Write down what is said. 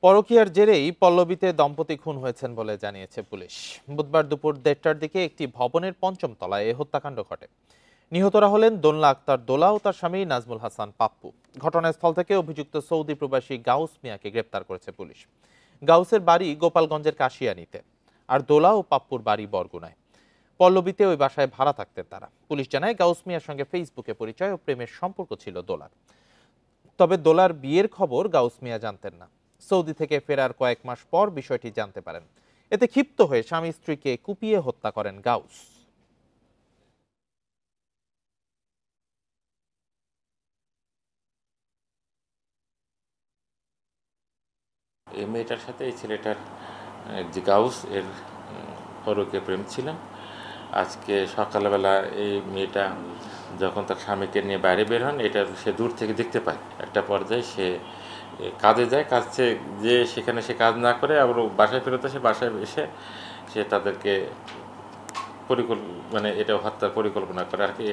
পরকীয়ার জেরেই পল্লবীতে দম্পতি খুন হয়েছেন বলে জানিয়েছে পুলিশ। বুধবার দুপুর 1:30টার দিকে একটি ভবনের পঞ্চম তলায় এ হত্যাকাণ্ড ঘটে। নিহতরা হলেন দোলনা আক্তার দোলা ও তার স্বামী নাজমুল হাসান পাপ্পু। ঘটনাস্থল থেকে অভিযুক্ত সৌদি প্রবাসী গাউস মিয়াকে গ্রেপ্তার করেছে পুলিশ। গাউসের বাড়ি গোপালগঞ্জের কাশিয়ানীতে, আর দোলা ও পাপ্পুর বাড়ি বরগুনায়। পল্লবীতে ওই বাসায় ভাড়া থাকতেন তারা। পুলিশ জানায় গাউস মিয়ার সঙ্গে ফেসবুকে পরিচয় ও প্রেমের সম্পর্ক ছিল দোলার। তবে দোলার বিয়ের খবর গাউস মিয়া জানতেন না। সৌদি থেকে ফেরার কয়েক মাস পর বিষয়টি জানতে পারেন। এতে ক্ষিপ্ত হয়ে স্বামী স্ত্রীকে কুপিয়ে হত্যা করেন গাউস। এই মেয়েটার সাথে এই ছেলেটার যে গাউস এর পরকীয়া প্রেম ছিলেন। আজকে সকালবেলা এই মেয়েটা যখন তার স্বামীকে নিয়ে বাইরে বের হন, এটা সে দূর থেকে দেখতে পায়। একটা পর্যায়ে সে কাজে যায়, কাজে যে সেখানে সে কাজ না করে আবার বাসায় ফেরত আসে। বাসায় এসে সে তাদেরকে মানে এটা হত্যার পরিকল্পনা করে আর কি।